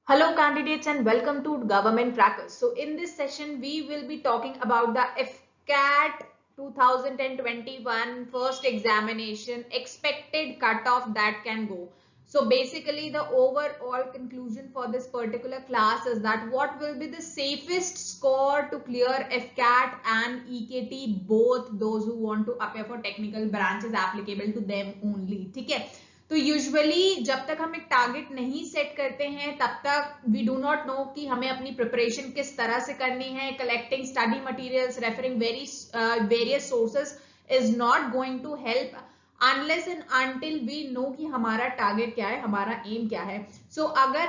Hello candidates and welcome to Government Crackers. So in this session we will be talking about the FCAT 2021 first examination expected cutoff that can go. So basically the overall conclusion for this particular class is that what will be the safest score to clear FCAT and EKT, both those who want to appear for technical branches applicable to them only. ठीक है, तो usually जब तक हम एक target नहीं set करते हैं तब तक वी डू नॉट नो कि हमें अपनी प्रिपरेशन किस तरह से करनी है. Collecting study materials, referring various sources is not going to help unless and until we know कि हमारा टारगेट क्या है, हमारा एम क्या है. सो अगर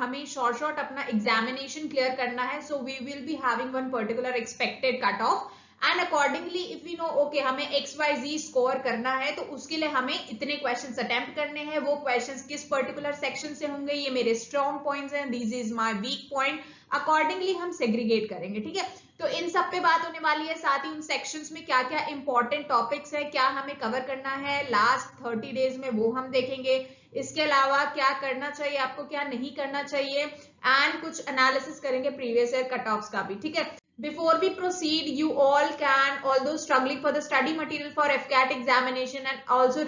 हमें शॉर्ट अपना एग्जामिनेशन क्लियर करना है, so we will be having one particular expected cut off and accordingly if we know okay हमें XYZ स्कोर करना है तो उसके लिए हमें इतने क्वेश्चंस अटेम्प्ट करने हैं. वो क्वेश्चंस किस पर्टिकुलर सेक्शन से होंगे, ये मेरे स्ट्रॉन्ग पॉइंट्स हैं, this is my weak point, accordingly हम सेग्रीगेट करेंगे. ठीक है, तो इन सब पे बात होने वाली है. साथ ही उन सेक्शंस में क्या क्या इंपॉर्टेंट टॉपिक्स है, क्या हमें कवर करना है लास्ट 30 डेज में, वो हम देखेंगे. इसके अलावा क्या करना चाहिए आपको, क्या नहीं करना चाहिए, एंड कुछ एनालिसिस करेंगे प्रीवियस ईयर कट ऑफ्स का भी. ठीक है, before we proceed, you all can, although struggling for the study material for FCAT examination and also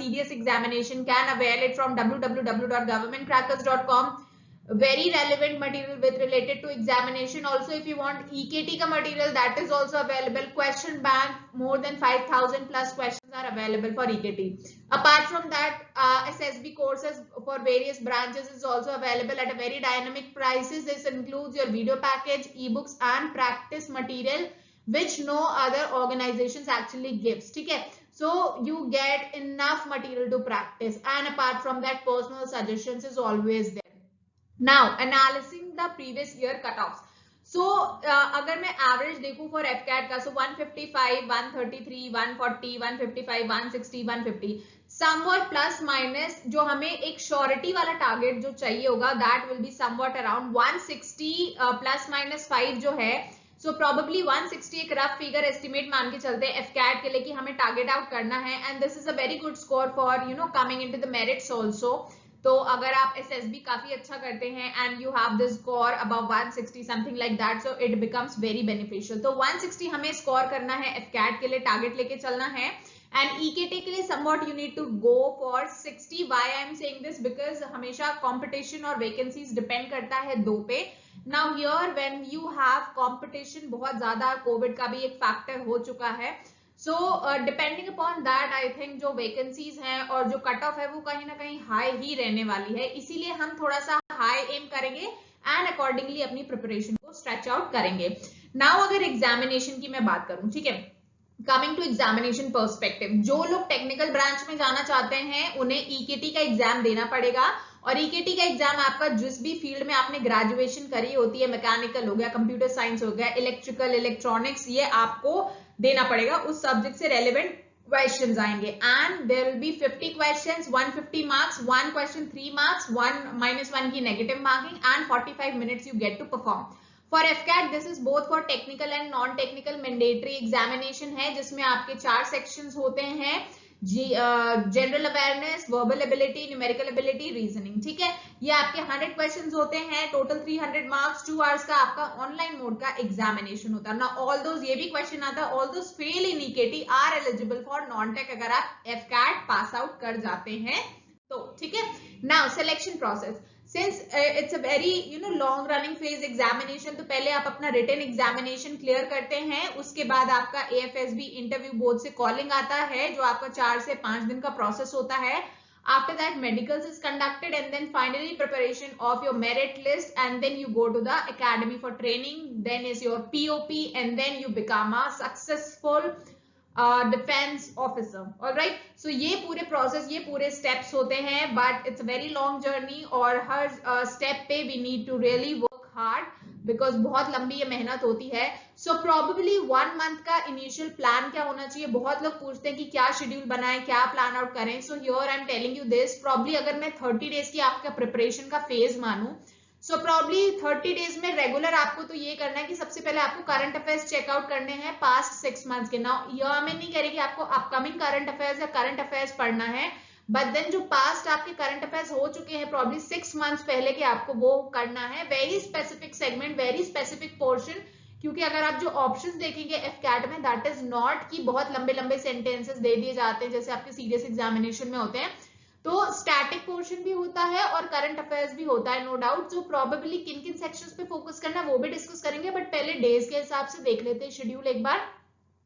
CDS examination, can avail it from www.governmentcrackers.com. Very relevant material with related to examination. Also if you want EKT ka material, that is also available. Question bank, more than 5,000 plus questions are available for EKT. Apart from that, SSB courses for various branches is also available at a very dynamic prices. This includes your video package, ebooks and practice material which no other organizations actually gives. ठीक है, so you get enough material to practice, and apart from that personal suggestions is always there. Now analyzing the previous year cutoffs. So अगर मैं average देखूं for FCAT का, so 155, 133, 140, 155, 160, 150 somewhat plus minus जो हमें एक surety वाला target जो चाहिए होगा, that will be somewhat around 160 plus minus 5 जो है. सो प्रोबेबली 160 एक रफ फिगर एस्टिमेट मान के चलते हैं FCAT के लिए कि हमें टारगेट आउट करना है, and this is a very good score for you know coming into the merits also. तो अगर आप SSB काफी अच्छा करते हैं and you have this score above 160 something like that, so it becomes very beneficial. तो 160 हमें स्कोर करना है FCAT के लिए, टारगेट लेके चलना है. एंड EKT के लिए somewhat you need to go for 60. Why I am saying this? Because हमेशा competition और vacancies depend करता है दो पे. Now here when you have competition बहुत ज्यादा, कोविड का भी एक फैक्टर हो चुका है. So depending upon that I think जो वैकेंसीज हैं और जो कट ऑफ है वो कहीं ना कहीं हाई ही रहने वाली है. इसीलिए हम थोड़ा सा हाई एम करेंगे एंड अकॉर्डिंगली अपनी प्रिपरेशन को स्ट्रेच आउट करेंगे. नाउ अगर एग्जामिनेशन की मैं बात करूं, ठीक है, कमिंग टू एग्जामिनेशन पर्सपेक्टिव, जो लोग टेक्निकल ब्रांच में जाना चाहते हैं उन्हें EKT का एग्जाम देना पड़ेगा. और EKT का एग्जाम आपका जिस भी फील्ड में आपने ग्रेजुएशन करी होती है, मैकेनिकल हो गया, कंप्यूटर साइंस हो गया, इलेक्ट्रिकल, इलेक्ट्रॉनिक्स, ये आपको देना पड़ेगा. उस सब्जेक्ट से रेलेवेंट क्वेश्चंस आएंगे and there will be 50 questions, 150 marks, one question 3 marks, 1 की negative marking and 45 minutes you get to perform. For FCAT this is both for technical and non technical mandatory examination है, जिसमें आपके 4 sections होते हैं. General awareness, verbal ability, numerical ability, reasoning. ठीक है, ये आपके 100 क्वेश्चंस होते हैं, टोटल 300 मार्क्स, 2 आवर्स का आपका ऑनलाइन मोड का एग्जामिनेशन होता है ना. ऑल दोज, ये भी क्वेश्चन आता है, all those fail in EKT are eligible for non tech अगर आप FCAT पास आउट कर जाते हैं तो. ठीक है, now selection process, since it's a very long running phase examination, तो पहले आप अपना written examination clear करते हैं, उसके बाद आपका AFSB इंटरव्यू बोर्ड से कॉलिंग आता है जो आपका 4 से 5 दिन का प्रोसेस होता है. After that medicals is conducted and then finally preparation of your merit list, and then you go to the academy for training, then is your POP and then you become a successful defence officer. Alright, so ये पूरे process, ये पूरे steps होते हैं, but it's a very long journey और हर step पे we need to really work hard because बहुत लंबी ये मेहनत होती है. सो प्रोबेबली 1 मंथ का इनिशियल प्लान क्या होना चाहिए. बहुत लोग पूछते हैं कि क्या शेड्यूल बनाएं, क्या प्लान आउट करें. So here I am telling you this, probably अगर मैं 30 डेज की आपका प्रिपरेशन का फेज मानूं, सो प्रॉब्ली 30 डेज में रेगुलर आपको तो ये करना है कि सबसे पहले आपको करंट अफेयर्स चेकआउट करने हैं पास्ट 6 मंथ्स के. नाउ यह मैं नहीं कह रही कि आपको अपकमिंग करंट अफेयर्स या करंट अफेयर्स पढ़ना है, बट देन जो पास्ट आपके करंट अफेयर्स हो चुके हैं प्रॉब्ली 6 मंथ्स पहले के, आपको वो करना है, very specific segment, very specific portion. क्योंकि अगर आप जो ऑप्शंस देखेंगे एफकैट में, दैट इज नॉट कि बहुत लंबे लंबे सेंटेंसेस दे दिए जाते हैं जैसे आपके सीरियस एग्जामिनेशन में होते हैं। तो स्टैटिक पोर्शन भी होता है और करंट अफेयर्स भी होता है, नो डाउट। जो प्रोबेबली किन किन सेक्शंस पे फोकस करना है वो भी डिस्कस करेंगे, बट पहले डेज के हिसाब से देख लेते हैं शेड्यूल एक बार।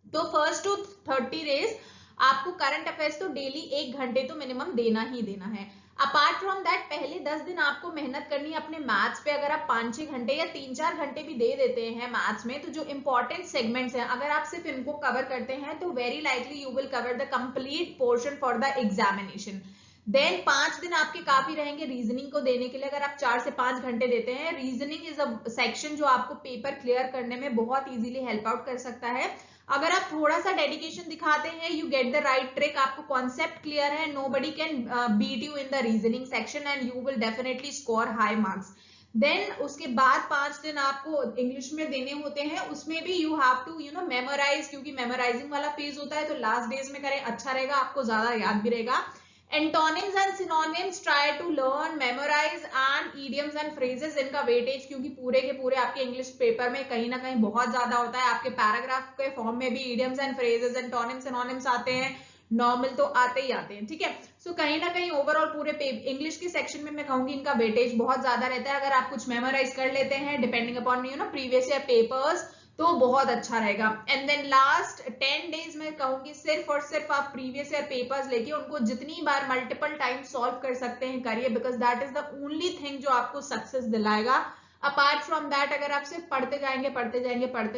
तो फर्स्ट टू 30 डेज आपको करंट अफेयर्स तो डेली 1 घंटे तो मिनिमम देना ही देना है। अपार्ट फ्रॉम दैट पहले 10 दिन आपको मेहनत करनी है अपने मैथ्स पे। अगर आप 5-6 घंटे या 3-4 घंटे भी दे देते हैं मैथ्स में, तो जो इंपॉर्टेंट सेगमेंट्स हैं अगर आप सिर्फ इनको कवर करते हैं तो very likely you will cover the complete portion for the examination. Then 5 दिन आपके काफी रहेंगे रीजनिंग को देने के लिए। अगर आप 4 से 5 घंटे देते हैं, रीजनिंग इज अ सेक्शन जो आपको पेपर क्लियर करने में बहुत इजीली हेल्प आउट कर सकता है। अगर आप थोड़ा सा डेडिकेशन दिखाते हैं, you get the right trick, आपको कॉन्सेप्ट क्लियर है, nobody can beat you in the reasoning section and you will definitely score high marks. Then उसके बाद 5 दिन आपको इंग्लिश में देने होते हैं, उसमें भी यू हैव टू मेमोराइज, क्योंकि मेमोराइजिंग वाला फेज होता है, तो लास्ट डेज में करें, अच्छा रहेगा, आपको ज्यादा याद भी रहेगा। Antonyms and synonyms try to learn, memorize and idioms and phrases, इनका वेटेज क्योंकि पूरे के पूरे आपके इंग्लिश पेपर में कहीं ना कहीं बहुत ज्यादा होता है। आपके पैराग्राफ के फॉर्म में भी idioms and phrases, antonyms, synonyms आते हैं, नॉर्मल तो आते ही आते हैं, ठीक है। सो कहीं ना कहीं ओवरऑल पूरे इंग्लिश के सेक्शन में मैं कहूंगी इनका वेटेज बहुत ज्यादा रहता है। अगर आप कुछ मेमोराइज कर लेते हैं depending upon previous year papers, तो बहुत अच्छा रहेगा। एंड देन लास्ट 10 डेज में कहूंगी सिर्फ और सिर्फ आप प्रीवियस ईयर पेपर्स लेके उनको जितनी बार मल्टीपल टाइम सॉल्व कर सकते हैं करिए, because that is the only thing जो आपको सक्सेस दिलाएगा। अपार्ट फ्रॉम दैट अगर आप सिर्फ पढ़ते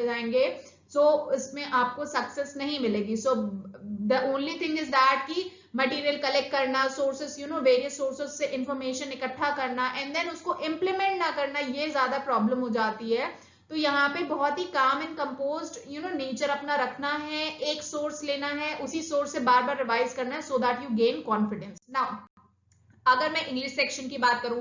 जाएंगे सो इसमें आपको सक्सेस नहीं मिलेगी। So the only thing is that कि मटेरियल कलेक्ट करना, सोर्सेस वेरियस सोर्सेस से इंफॉर्मेशन इकट्ठा करना एंड देन उसको इम्प्लीमेंट ना करना, ये ज्यादा प्रॉब्लम हो जाती है। तो यहाँ पे बहुत ही काम एंड कंपोज्ड नेचर अपना रखना है, एक सोर्स लेना है, उसी सोर्स से बार बार रिवाइज करना है, so that you gain confidence. Now अगर मैं इंग्लिश सेक्शन की बात करूं,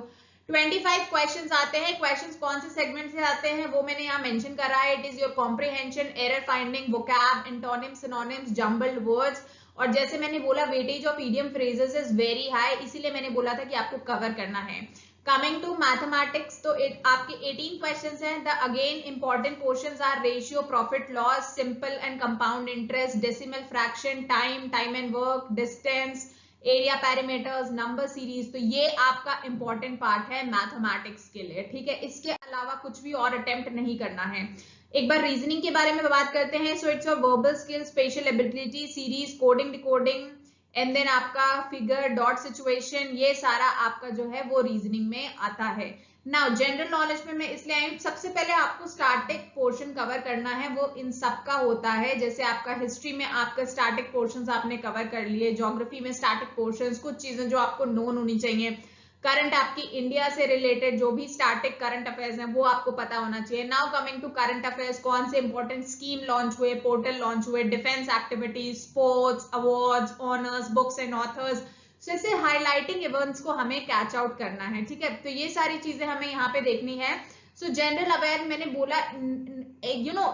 25 क्वेश्चंस आते हैं। क्वेश्चंस कौन से सेगमेंट से आते हैं वो मैंने यहाँ मेंशन करा है। It is your comprehension, error finding, vocab, antonyms, synonyms, jumbled words. और जैसे मैंने बोला weightage of idiom phrases is very high, इसीलिए मैंने बोला था कि आपको कवर करना है। कमिंग टू मैथमेटिक्स, तो आपके 18 क्वेश्चंस हैं। The again important portions are ratio, profit loss, simple and compound interest, decimal fraction, time and work, distance, area, parameters, number series. तो ये आपका इंपॉर्टेंट पार्ट है मैथमेटिक्स के लिए, ठीक है। इसके अलावा कुछ भी और अटेम्प्ट नहीं करना है। एक बार रीजनिंग के बारे में बात करते हैं। So it's your verbal skill, special ability, series, coding, decoding and then आपका फिगर, डॉट सिचुएशन, ये सारा आपका जो है वो रीजनिंग में आता है। नाउ जनरल नॉलेज में मैं इसलिए आई हूँ, सबसे पहले आपको स्टैटिक पोर्शन कवर करना है, वो इन सब का होता है। जैसे आपका हिस्ट्री में आपका स्टैटिक पोर्शंस आपने कवर कर लिए, ज्योग्राफी में स्टैटिक पोर्शंस, कुछ चीजें जो आपको नोन होनी चाहिए, करंट आपकी इंडिया से रिलेटेड जो भी स्टैटिक करंट अफेयर्स हैं वो आपको पता होना चाहिए। Now coming to current affairs, कौन से इंपॉर्टेंट स्कीम लॉन्च हुए, पोर्टल लॉन्च हुए, defence activities, sports, awards, honours, books and authors, जैसे हाईलाइटिंग इवेंट्स को हमें कैच आउट करना है, ठीक है। तो ये सारी चीजें हमें यहाँ पे देखनी है। सो जनरल अवेयर मैंने बोला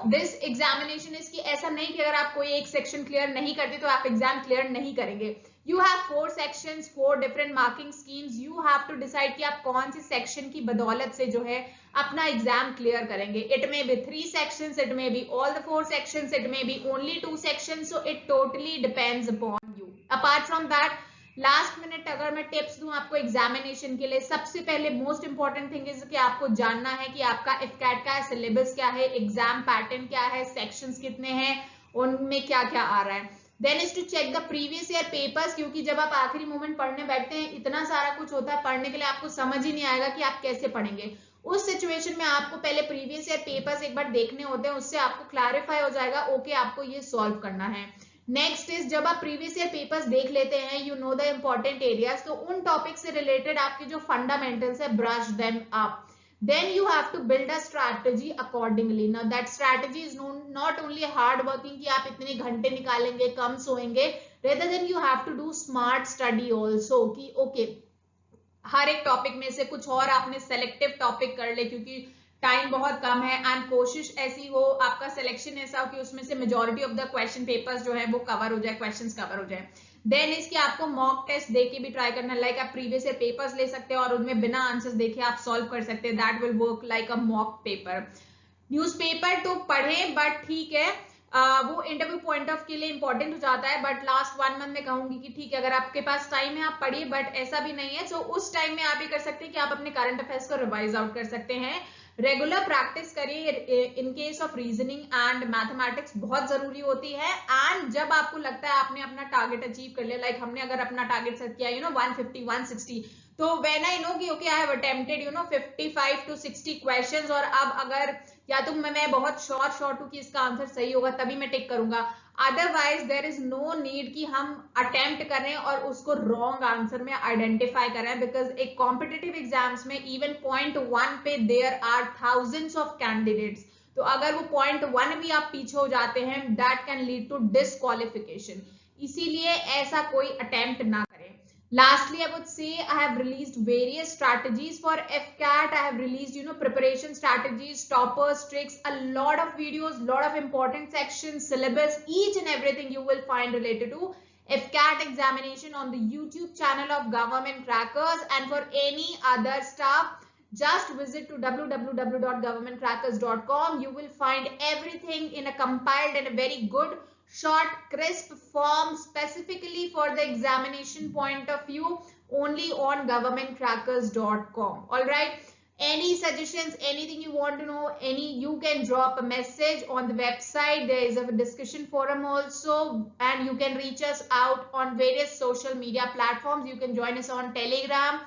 दिस एग्जामिनेशन इज कि ऐसा नहीं कि अगर आप कोई एक सेक्शन क्लियर नहीं करते तो आप एग्जाम क्लियर नहीं करेंगे। You have 4 sections, 4 different marking schemes. You have to decide कि आप कौन सी सेक्शन की बदौलत से जो है अपना एग्जाम क्लियर करेंगे। It may be 3 sections, it may be all the 4 sections, it may be only 2 sections. So it totally depends upon you. Apart from that, last minute अगर मैं टिप्स दूं आपको एग्जामिनेशन के लिए, सबसे पहले मोस्ट इंपॉर्टेंट थिंग इज कि आपको जानना है कि आपका एफकैट का सिलेबस क्या है, एग्जाम पैटर्न क्या है, सेक्शंस कितने हैं, उनमें क्या क्या आ रहा है। Then is to check the previous year papers, क्योंकि जब आप आखिरी मोमेंट पढ़ने बैठते हैं इतना सारा कुछ होता है पढ़ने के लिए, आपको समझ ही नहीं आएगा कि आप कैसे पढ़ेंगे। उस सिचुएशन में आपको पहले प्रीवियस ईयर पेपर्स एक बार देखने होते हैं, उससे आपको क्लैरिफाई हो जाएगा ओके आपको ये सॉल्व करना है। नेक्स्ट इज जब आप प्रीवियस ईयर पेपर्स देख लेते हैं, you know the important areas, तो उन टॉपिक से रिलेटेड आपके जो फंडामेंटल्स है brush them up. Then you have to build a strategy accordingly. Now that strategy is not only hard working कि आप इतने घंटे निकालेंगे, कम सोएंगे, rather than you have to do smart study also कि okay हर एक टॉपिक में से कुछ और आपने सेलेक्टिव टॉपिक कर ले, क्योंकि टाइम बहुत कम है एंड कोशिश ऐसी हो, आपका सिलेक्शन ऐसा हो कि उसमें से majority of the question papers जो है वो कवर हो जाए, क्वेश्चंस कवर हो जाए। देन इसकी आपको मॉक टेस्ट देके भी ट्राई करना, लाइक आप प्रीवियस ईयर पेपर्स ले सकते हैं और उनमें बिना आंसर्स देखे आप सॉल्व कर सकते हैं, that will work like a mock paper. Newspaper तो पढ़ें बट ठीक है, वो इंटरव्यू पॉइंट ऑफ के लिए इंपॉर्टेंट हो जाता है, बट लास्ट 1 मंथ में कहूंगी कि ठीक है अगर आपके पास टाइम है आप पढ़िए, बट ऐसा भी नहीं है। सो उस टाइम में आप ये कर सकते हैं कि आप अपने करंट अफेयर्स को रिवाइज आउट कर सकते हैं। रेगुलर प्रैक्टिस करिए in case of reasoning and mathematics, बहुत जरूरी होती है। एंड जब आपको लगता है आपने अपना टारगेट अचीव कर लिया, लाइक हमने अगर अपना टारगेट सेट किया 150 160, तो व्हेन आई नो कि okay I have attempted 55 to 60 questions, और अब अगर या तो मैं बहुत शॉर्ट हूं कि इसका आंसर सही होगा तभी मैं टिक करूंगा, otherwise there is no need कि हम अटेम्प्ट करें और उसको रॉन्ग आंसर में आइडेंटिफाई करें, बिकॉज एक कॉम्पिटिटिव एग्जाम्स में इवन पॉइंट 1 पे there are thousands of candidates, तो अगर वो पॉइंट 1 भी आप पीछे हो जाते हैं that can lead to disqualification, इसीलिए ऐसा कोई अटेम्प्ट ना करें। Lastly, I would say I have released various strategies for FCAT. I have released, preparation strategies, toppers, tricks, a lot of videos, lot of important sections, syllabus, each and everything you will find related to FCAT examination on the YouTube channel of Government Crackers. And for any other stuff, just visit to www.governmentcrackers.com. You will find everything in a compiled and a very good short crisp form specifically for the examination point of view, only on governmentcrackers.com. all right, any suggestions, anything you want to know, you can drop a message on the website. There is a discussion forum also, and you can reach us out on various social media platforms. You can join us on Telegram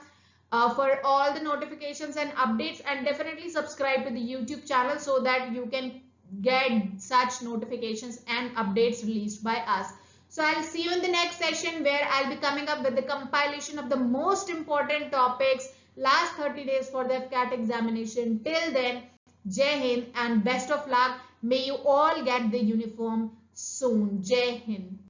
for all the notifications and updates, and definitely subscribe to the YouTube channel so that you can get such notifications and updates released by us. So I'll see you in the next session where I'll be coming up with the compilation of the most important topics last 30 days for the FCAT examination. Till then, Jai Hind and best of luck. May you all get the uniform soon. Jai Hind.